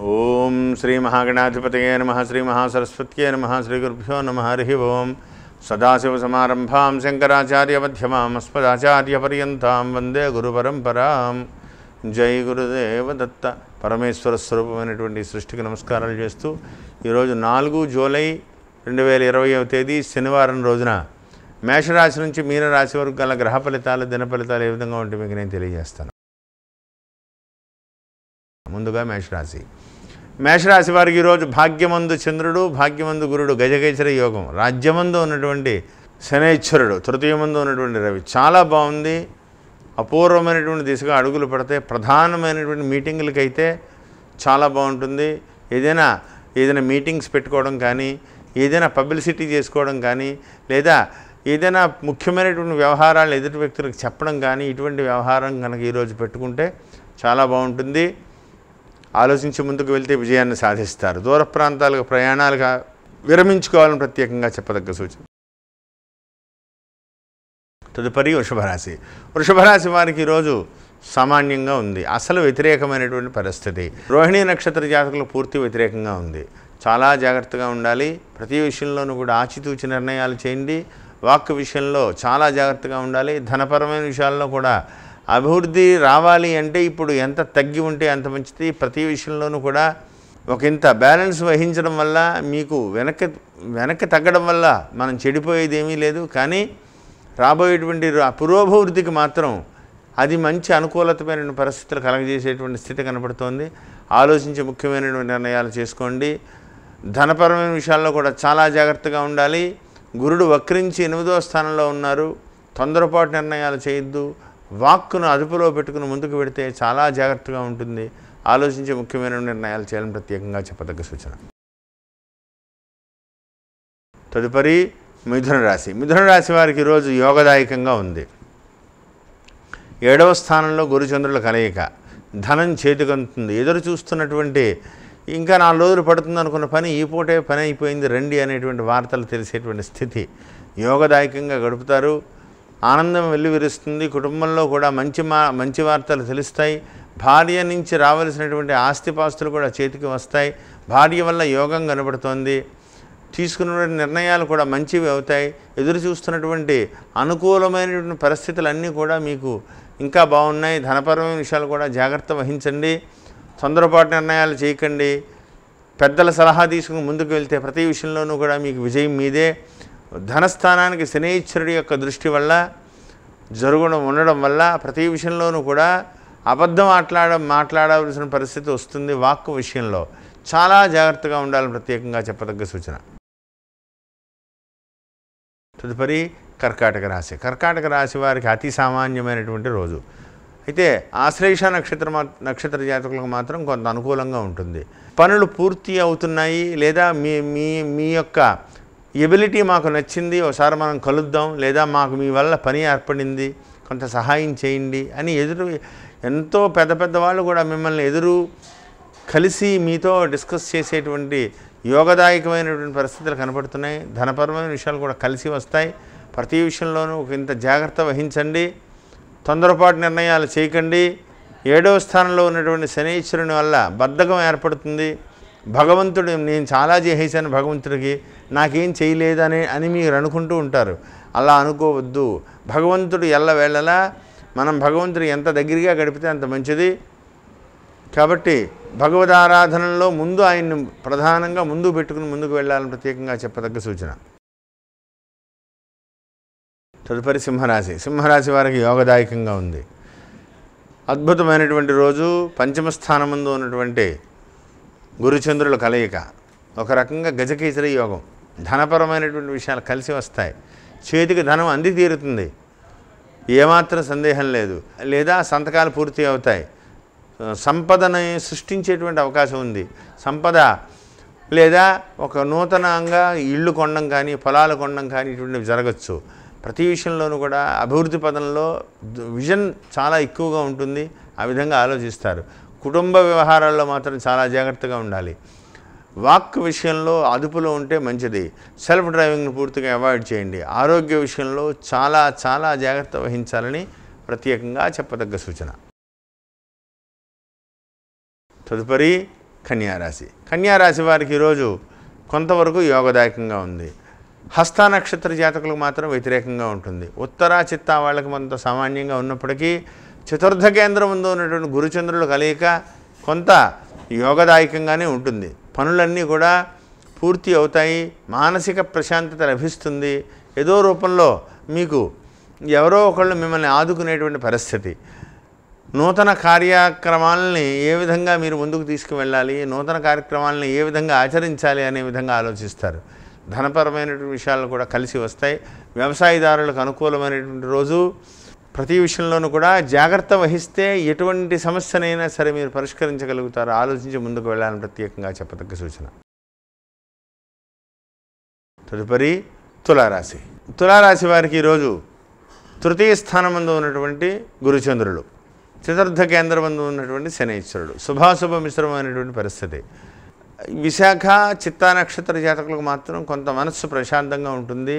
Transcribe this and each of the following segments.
ఓం శ్రీ మహాగణాధిపతయే నమః శ్రీ మహాసరస్వత్యే నమః శ్రీ గురుభ్యో నమః హరి ఓం సదాశివసమారంభాం శంకరాచార్యమధ్యమాం అస్మదాచార్యపర్యంతాం వందే గురుపరంపరాం. జై గురుదేవ దత్త. పరమేశ్వర స్వరూపమైనటువంటి సృష్టికి నమస్కారాలు చేస్తూ ఈరోజు 4 జూలై 2020వ తేదీ శనివారం రోజున మేషరాశి నుంచి మీనరాశి వరకు గల గ్రహ ఫలితాలు, దిన ఫలితాలు ఏ విధంగా ఉంటే మీకు నేను తెలియజేస్తాను. ముందుగా మేషరాశి వారికి ఈరోజు భాగ్యమందు చంద్రుడు, భాగ్యమందు గురుడు, గజకేసర యోగం, రాజ్యమందు ఉన్నటువంటి శనైశ్వరుడు, తృతీయమందు ఉన్నటువంటి రవి చాలా బాగుంది. అపూర్వమైనటువంటి దిశగా అడుగులు పడతాయి. ప్రధానమైనటువంటి మీటింగులకైతే చాలా బాగుంటుంది. ఏదైనా మీటింగ్స్ పెట్టుకోవడం కానీ, ఏదైనా పబ్లిసిటీ చేసుకోవడం కానీ, లేదా ఏదైనా ముఖ్యమైనటువంటి వ్యవహారాలు ఎదుటి వ్యక్తులకు చెప్పడం కానీ, ఇటువంటి వ్యవహారం కనుక ఈరోజు పెట్టుకుంటే చాలా బాగుంటుంది. ఆలోచించి ముందుకు వెళ్తే విజయాన్ని సాధిస్తారు. దూర ప్రాంతాలకు ప్రయాణాలుగా విరమించుకోవాలని ప్రత్యేకంగా చెప్పదగ్గ సూచన. తదుపరి వృషభరాశి వారికి ఈరోజు సామాన్యంగా ఉంది. అసలు వ్యతిరేకమైనటువంటి పరిస్థితి. రోహిణీ నక్షత్ర జాతకులు పూర్తి వ్యతిరేకంగా ఉంది. చాలా జాగ్రత్తగా ఉండాలి. ప్రతి విషయంలోనూ కూడా ఆచితూచి నిర్ణయాలు చేయండి. వాక్ విషయంలో చాలా జాగ్రత్తగా ఉండాలి. ధనపరమైన విషయాల్లో కూడా అభివృద్ధి రావాలి అంటే ఇప్పుడు ఎంత తగ్గి ఉంటే అంత మంచిది. ప్రతి విషయంలోనూ కూడా ఒక ఇంత బ్యాలెన్స్ వహించడం వల్ల మీకు వెనక్కి తగ్గడం వల్ల మనం చెడిపోయేది ఏమీ లేదు. కానీ రాబోయేటువంటి పురోభివృద్ధికి మాత్రం అది మంచి అనుకూలతమైన పరిస్థితులు కలగజేసేటువంటి స్థితి కనపడుతోంది. ఆలోచించి ముఖ్యమైనటువంటి నిర్ణయాలు చేసుకోండి. ధనపరమైన విషయాల్లో కూడా చాలా జాగ్రత్తగా ఉండాలి. గురుడు వక్రించి 8వ స్థానంలో ఉన్నారు. తొందరపాటు నిర్ణయాలు చేయొద్దు. వాక్కును అదుపులో పెట్టుకుని ముందుకు పెడితే చాలా జాగ్రత్తగా ఉంటుంది. ఆలోచించి ముఖ్యమైన నిర్ణయాలు చేయాలని ప్రత్యేకంగా చెప్పదగ్గ సూచన. తదుపరి మిథున రాశి వారికి ఈరోజు యోగదాయకంగా ఉంది. 7వ స్థానంలో గురుచంద్రుల కలయిక. ధనం చేతికందుతుంది. ఎదురు చూస్తున్నటువంటి ఇంకా 4 రోజులు పడుతుంది అనుకున్న పని ఈ పూటే పని అయిపోయింది రండి అనేటువంటి వార్తలు తెలిసేటువంటి స్థితి. యోగదాయకంగా గడుపుతారు. ఆనందం వెల్లువిరుస్తుంది. కుటుంబంలో కూడా మంచి వార్తలు తెలుస్తాయి. భార్య నుంచి రావలసినటువంటి ఆస్తిపాస్తులు కూడా చేతికి వస్తాయి. భార్య వల్ల యోగం కనబడుతోంది. తీసుకున్న నిర్ణయాలు కూడా మంచివి అవుతాయి. ఎదురు చూస్తున్నటువంటి అనుకూలమైనటువంటి పరిస్థితులన్నీ కూడా మీకు ఇంకా బాగున్నాయి. ధనపరమైన విషయాలు కూడా జాగ్రత్త వహించండి. తొందరపాటు నిర్ణయాలు చేయకండి. పెద్దల సలహా తీసుకుని ముందుకు వెళ్తే ప్రతి విషయంలోనూ కూడా మీకు విజయం మీదే. ధనస్థానానికి శనైశ్వరుడి యొక్క దృష్టి వల్ల ఉండడం వల్ల ప్రతి విషయంలోనూ కూడా అబద్ధం మాట్లాడవలసిన పరిస్థితి వస్తుంది. వాక్కు విషయంలో చాలా జాగ్రత్తగా ఉండాలని ప్రత్యేకంగా చెప్పదగ్గ సూచన. తదుపరి కర్కాటక రాశి వారికి అతి సామాన్యమైనటువంటి రోజు. అయితే ఆశ్లేష నక్షత్ర జాతకులకు మాత్రం కొంత అనుకూలంగా ఉంటుంది. పనులు పూర్తి అవుతున్నాయి. లేదా మీ యొక్క ఎబిలిటీ మాకు నచ్చింది, ఒకసారి మనం కలుద్దాం, లేదా మాకు మీ వల్ల పని ఏర్పడింది, కొంత సహాయం చేయండి అని ఎంతో పెద్ద వాళ్ళు కూడా మిమ్మల్ని కలిసి మీతో డిస్కస్ చేసేటువంటి యోగదాయకమైనటువంటి పరిస్థితులు కనపడుతున్నాయి. ధనపరమైన విషయాలు కూడా కలిసి వస్తాయి. ప్రతి విషయంలోనూ ఇంత జాగ్రత్త వహించండి. తొందరపాటు నిర్ణయాలు చేయకండి. 7వ స్థానంలో ఉన్నటువంటి శనైశ్వరుని వల్ల బద్ధకం ఏర్పడుతుంది. భగవంతుడు నేను చాలా చేసేసాను, భగవంతుడికి నాకేం చేయలేదని మీరు అనుకుంటూ ఉంటారు. అలా అనుకోవద్దు. భగవంతుడు ఎల్లవేళలా మనం భగవంతుడు ఎంత దగ్గరగా గడిపితే అంత మంచిది. కాబట్టి భగవద్ ఆరాధనలో ముందు ఆయన్ని ప్రధానంగా ముందు పెట్టుకుని ముందుకు వెళ్ళాలని ప్రత్యేకంగా చెప్పదగ్గ సూచన. తదుపరి సింహరాశి వారికి యోగదాయకంగా ఉంది. అద్భుతమైనటువంటి రోజు. పంచమ స్థానమందు ఉన్నటువంటి గురుచంద్రుల కలయిక. ఒక రకంగా గజకేసరి యోగం. ధనపరమైనటువంటి విషయాలు కలిసి వస్తాయి. చేతికి ధనం అంది తీరుతుంది, ఏమాత్రం సందేహం లేదు. లేదా సంతకాలు పూర్తి అవుతాయి. సంపదని సృష్టించేటువంటి అవకాశం ఉంది. సంపద లేదా ఒక నూతనంగా ఇళ్ళు కొనడం కానీ, పొలాలు కొనడం కానీ ఇటువంటివి జరగచ్చు. ప్రతి విషయంలోనూ కూడా అభివృద్ధి పదంలో విజన్ చాలా ఎక్కువగా ఉంటుంది. ఆ విధంగా ఆలోచిస్తారు. కుటుంబ వ్యవహారాల్లో మాత్రం చాలా జాగ్రత్తగా ఉండాలి. వాక్ విషయంలో అదుపులో ఉంటే మంచిది. సెల్ఫ్ డ్రైవింగ్ను పూర్తిగా అవాయిడ్ చేయండి. ఆరోగ్య విషయంలో చాలా జాగ్రత్త వహించాలని ప్రత్యేకంగా చెప్పదగ్గ సూచన. తదుపరి కన్యారాశి. కన్యారాశి వారికి ఈరోజు కొంతవరకు యోగదాయకంగా ఉంది. హస్త నక్షత్ర జాతకులకు మాత్రం వ్యతిరేకంగా ఉంటుంది. ఉత్తర చిత్త వాళ్ళకి కొంత సామాన్యంగా ఉన్నప్పటికీ చతుర్థ కేంద్రం ముందు ఉన్నటువంటి గురుచంద్రుల కలయిక కొంత యోగదాయకంగానే ఉంటుంది. పనులన్నీ కూడా పూర్తి అవుతాయి. మానసిక ప్రశాంతత లభిస్తుంది. ఏదో రూపంలో మీకు ఎవరో ఒకళ్ళు మిమ్మల్ని ఆదుకునేటువంటి పరిస్థితి. నూతన కార్యక్రమాలని ఏ విధంగా మీరు ముందుకు తీసుకువెళ్ళాలి, నూతన కార్యక్రమాలను ఏ విధంగా ఆచరించాలి అనే విధంగా ఆలోచిస్తారు. ధనపరమైనటువంటి విషయాలు కూడా కలిసి వస్తాయి. వ్యవసాయదారులకు అనుకూలమైనటువంటి రోజు. ప్రతి విషయంలోనూ కూడా జాగ్రత్త వహిస్తే ఎటువంటి సమస్యనైనా సరే మీరు పరిష్కరించగలుగుతారు. ఆలోచించి ముందుకు వెళ్ళాలని ప్రత్యేకంగా చెప్పదగ్గ సూచన. తదుపరి తులారాశి. తులారాశి వారికి ఈరోజు తృతీయ స్థానమందు ఉన్నటువంటి గురుచంద్రులు, చతుర్థ కేంద్రమందు ఉన్నటువంటి శనైశ్వరుడు, శుభాశుభ మిశ్రమమైనటువంటి పరిస్థితి. విశాఖ చిత్తా నక్షత్ర జాతకులకు మాత్రం కొంత మనస్సు ప్రశాంతంగా ఉంటుంది.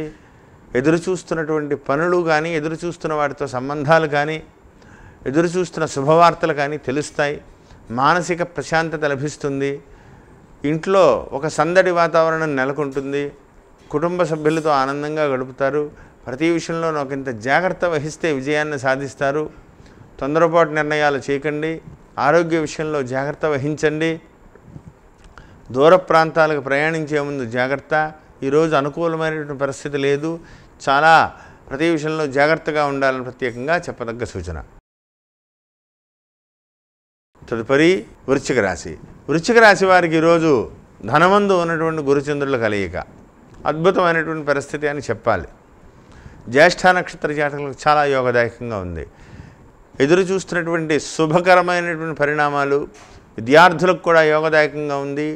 ఎదురు చూస్తున్నటువంటి పనులు కానీ, ఎదురు చూస్తున్న వాటితో సంబంధాలు కానీ, ఎదురు చూస్తున్న శుభవార్తలు కానీ తెలుస్తాయి. మానసిక ప్రశాంతత లభిస్తుంది. ఇంట్లో ఒక సందడి వాతావరణం నెలకొంటుంది. కుటుంబ సభ్యులతో ఆనందంగా గడుపుతారు. ప్రతి విషయంలో ఒకంత జాగ్రత్త వహిస్తే విజయాన్ని సాధిస్తారు. తొందరపాటు నిర్ణయాలు చేయకండి. ఆరోగ్య విషయంలో జాగ్రత్త వహించండి. దూర ప్రాంతాలకు ప్రయాణించే ముందు జాగ్రత్త. ఈరోజు అనుకూలమైనటువంటి పరిస్థితి లేదు. చాలా ప్రతి విషయంలో జాగ్రత్తగా ఉండాలని ప్రత్యేకంగా చెప్పదగ్గ సూచన. తదుపరి వృశ్చిక రాశి. వృశ్చిక రాశి వారికి ఈరోజు ధనమందు ఉన్నటువంటి గురుచంద్రుల కలయిక అద్భుతమైనటువంటి పరిస్థితి అని చెప్పాలి. జ్యేష్ఠ నక్షత్ర జాతకులకు చాలా యోగదాయకంగా ఉంది. ఎదురు చూస్తున్నటువంటి శుభకరమైనటువంటి పరిణామాలు విద్యార్థులకు కూడా యోగదాయకంగా ఉంది.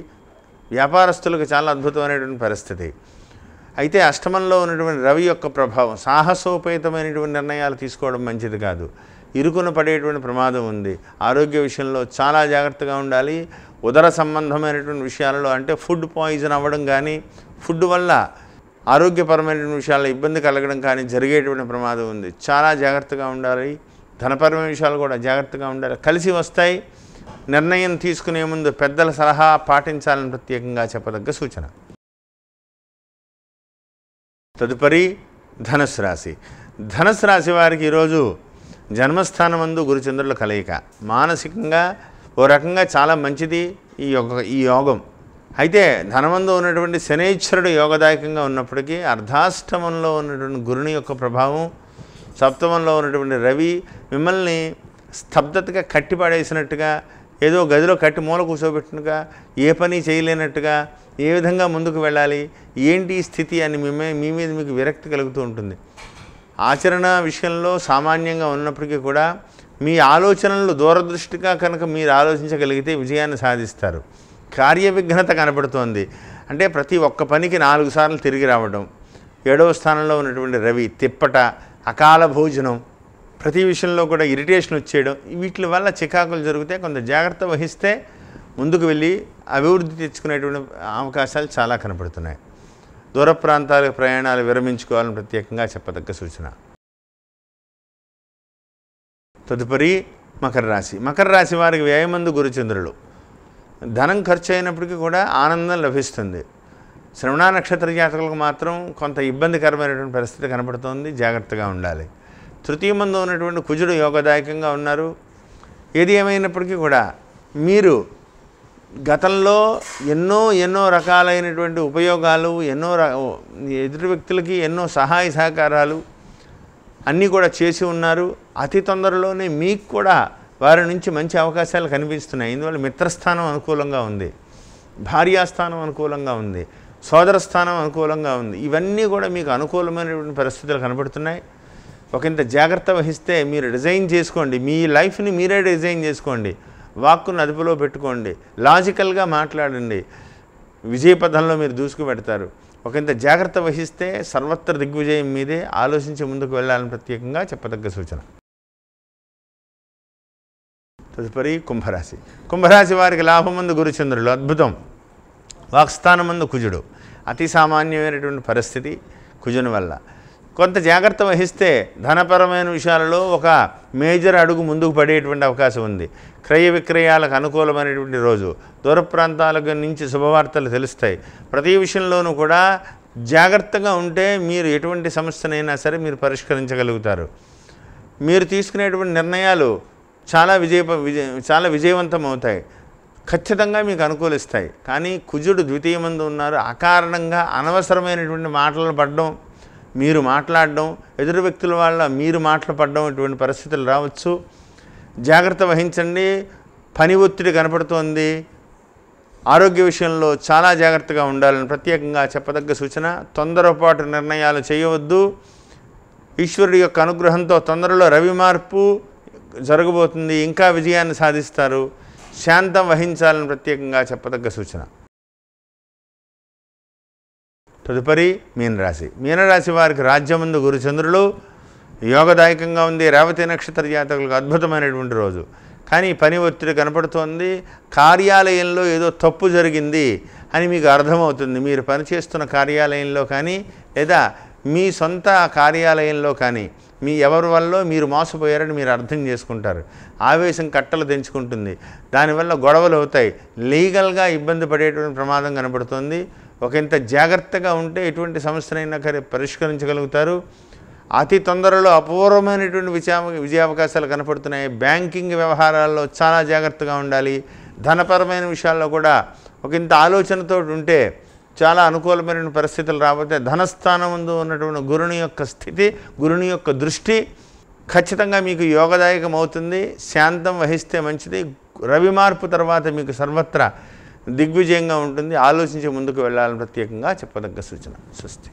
వ్యాపారస్తులకు చాలా అద్భుతమైనటువంటి పరిస్థితి. అయితే అష్టమంలో ఉన్నటువంటి రవి యొక్క ప్రభావం, సాహసోపేతమైనటువంటి నిర్ణయాలు తీసుకోవడం మంచిది కాదు. ఇరుకున పడేటువంటి ప్రమాదం ఉంది. ఆరోగ్య విషయంలో చాలా జాగ్రత్తగా ఉండాలి. ఉదర సంబంధమైనటువంటి విషయాలలో అంటే ఫుడ్ పాయిజన్ అవ్వడం కానీ, ఫుడ్ వల్ల ఆరోగ్యపరమైనటువంటి విషయాల్లో ఇబ్బంది కలగడం కానీ జరిగేటువంటి ప్రమాదం ఉంది. చాలా జాగ్రత్తగా ఉండాలి. ధనపరమైన విషయాలు కూడా జాగ్రత్తగా ఉండాలి. కలిసి వస్తాయి. నిర్ణయం తీసుకునే ముందు పెద్దల సలహా పాటించాలని ప్రత్యేకంగా చెప్పదగ్గ సూచన. తదుపరి ధనుస్సు రాశి. ధనుస్సు రాశి వారికి ఈరోజు జన్మస్థానమందు గురుచంద్రుల కలయిక మానసికంగా ఓ రకంగా చాలా మంచిది ఈ యోగం. అయితే ధనమందు ఉన్నటువంటి శనైశ్వరుడు యోగదాయకంగా ఉన్నప్పటికీ అర్ధాష్టమంలో ఉన్నటువంటి గురుని యొక్క ప్రభావం, సప్తమంలో ఉన్నటువంటి రవి మిమ్మల్ని స్తబ్దతగా కట్టిపడేసినట్టుగా, ఏదో గదిలో కట్టి మూల కూర్చోబెట్టినట్టుగా, ఏ పని చేయలేనట్టుగా, ఏ విధంగా ముందుకు వెళ్ళాలి, ఏంటి స్థితి అని మీ మీద మీకు విరక్తి కలుగుతూ ఉంటుంది. ఆచరణ విషయంలో సామాన్యంగా ఉన్నప్పటికీ కూడా మీ ఆలోచనలు దూరదృష్టిగా కనుక మీరు ఆలోచించగలిగితే విజయాన్ని సాధిస్తారు. కార్యవిఘ్నత కనబడుతోంది. అంటే ప్రతి ఒక్క పనికి 4 సార్లు తిరిగి రావడం, 7వ స్థానంలో ఉన్నటువంటి రవి తిప్పట, అకాల భోజనం, ప్రతి విషయంలో కూడా ఇరిటేషన్ వచ్చేయడం, వీటి వల్ల చికాకులు జరిగితే కొంత జాగ్రత్త వహిస్తే ముందుకు వెళ్ళి అభివృద్ధి తెచ్చుకునేటువంటి అవకాశాలు చాలా కనపడుతున్నాయి. దూర ప్రాంతాలకు ప్రయాణాలు విరమించుకోవాలని ప్రత్యేకంగా చెప్పదగ్గ సూచన. తదుపరి మకర రాశి. మకర రాశి వారికి వ్యయమందు గురుచంద్రులు. ధనం ఖర్చు అయినప్పటికీ కూడా ఆనందం లభిస్తుంది. శ్రవణ నక్షత్ర జాతకులకు మాత్రం కొంత ఇబ్బందికరమైనటువంటి పరిస్థితి కనబడుతోంది. జాగ్రత్తగా ఉండాలి. తృతీయమందు ఉన్నటువంటి కుజుడు యోగదాయకంగా ఉన్నారు. ఏది ఏమైనప్పటికీ కూడా మీరు గతంలో ఎన్నో రకాలైనటువంటి ఉపయోగాలు, ఎదుటి వ్యక్తులకి ఎన్నో సహాయ సహకారాలు అన్నీ కూడా చేసి ఉన్నారు. అతి తొందరలోనే మీకు కూడా వారి నుంచి మంచి అవకాశాలు కనిపిస్తున్నాయి. ఇందువల్ల మిత్రస్థానం అనుకూలంగా ఉంది, భార్యాస్థానం అనుకూలంగా ఉంది, సోదర స్థానం అనుకూలంగా ఉంది. ఇవన్నీ కూడా మీకు అనుకూలమైనటువంటి పరిస్థితులు కనబడుతున్నాయి. ఒకంత జాగ్రత్త వహిస్తే మీరు డిజైన్ చేసుకోండి, మీ లైఫ్ని మీరే డిజైన్ చేసుకోండి. వాక్కును అదుపులో పెట్టుకోండి, లాజికల్గా మాట్లాడండి. విజయపథంలో మీరు దూసుకు పెడతారు. ఒకంత జాగ్రత్త వహిస్తే సర్వత్ర దిగ్విజయం మీదే. ఆలోచించి ముందుకు వెళ్ళాలని ప్రత్యేకంగా చెప్పదగ్గ సూచన. తదుపరి కుంభరాశి. కుంభరాశి వారికి లాభమందు గురుచంద్రులు అద్భుతం. వాక్స్థానమందు కుజుడు అతి సామాన్యమైనటువంటి పరిస్థితి కుజుని వల్ల. కొంత జాగ్రత్త వహిస్తే ధనపరమైన విషయాలలో ఒక మేజర్ అడుగు ముందుకు పడేటువంటి అవకాశం ఉంది. క్రయ విక్రయాలకు అనుకూలమైనటువంటి రోజు. దూర ప్రాంతాల నుంచి శుభవార్తలు తెలుస్తాయి. ప్రతి విషయంలోనూ కూడా జాగ్రత్తగా ఉంటే మీరు ఎటువంటి సమస్యనైనా సరే మీరు పరిష్కరించగలుగుతారు. మీరు తీసుకునేటువంటి నిర్ణయాలు చాలా విజయవంతం అవుతాయి. ఖచ్చితంగా మీకు అనుకూలిస్తాయి. కానీ కుజుడు ద్వితీయమందు ఉన్నారు. అకారణంగా అనవసరమైనటువంటి మాటలు పడడం, మీరు మాట్లాడడం, ఎదురు వ్యక్తుల వల్ల మీరు మాటలు పడడం, ఇటువంటి పరిస్థితులు రావచ్చు. జాగ్రత్త వహించండి. పని ఒత్తిడి కనపడుతోంది. ఆరోగ్య విషయంలో చాలా జాగ్రత్తగా ఉండాలని ప్రత్యేకంగా చెప్పదగ్గ సూచన. తొందరపాటు నిర్ణయాలు చేయవద్దు. ఈశ్వరుడి యొక్క అనుగ్రహంతో తొందరలో రవి మార్పు జరగబోతుంది. ఇంకా విజయాన్ని సాధిస్తారు. శాంతం వహించాలని ప్రత్యేకంగా చెప్పదగ్గ సూచన. తదుపరి మీనరాశి. మీనరాశి వారికి రాజ్యమందు గురుచంద్రులు యోగదాయకంగా ఉంది. రేవతి నక్షత్ర జాతకులకు అద్భుతమైనటువంటి రోజు. కానీ పని ఒత్తిడి కనపడుతోంది. కార్యాలయంలో ఏదో తప్పు జరిగింది అని మీకు అర్థమవుతుంది. మీరు పనిచేస్తున్న కార్యాలయంలో కానీ లేదా మీ సొంత కార్యాలయంలో కానీ ఎవరి వల్ల మీరు మోసపోయారని మీరు అర్థం చేసుకుంటారు. ఆవేశం కట్టలు తెంచుకుంటుంది. దానివల్ల గొడవలు అవుతాయి. లీగల్గా ఇబ్బంది పడేటువంటి ప్రమాదం కనబడుతుంది. ఒకంత జాగ్రత్తగా ఉంటే ఎటువంటి సమస్యనైనా పరిష్కరించగలుగుతారు. అతి తొందరలో అపూర్వమైనటువంటి విజయావకాశాలు కనపడుతున్నాయి. బ్యాంకింగ్ వ్యవహారాల్లో చాలా జాగ్రత్తగా ఉండాలి. ధనపరమైన విషయాల్లో కూడా ఒకంత ఆలోచనతో ఉంటే చాలా అనుకూలమైన పరిస్థితులు రాబోతే ధనస్థానం ముందు ఉన్నటువంటి గురుని యొక్క స్థితి, గురుని యొక్క దృష్టి ఖచ్చితంగా మీకు యోగదాయకం అవుతుంది. శాంతం వహిస్తే మంచిది. రవి మార్పు తర్వాత మీకు సర్వత్రా దిగ్విజయంగా ఉంటుంది. ఆలోచించి ముందుకు వెళ్ళాలని ప్రత్యేకంగా చెప్పదగ్గ సూచన. స్వస్తి.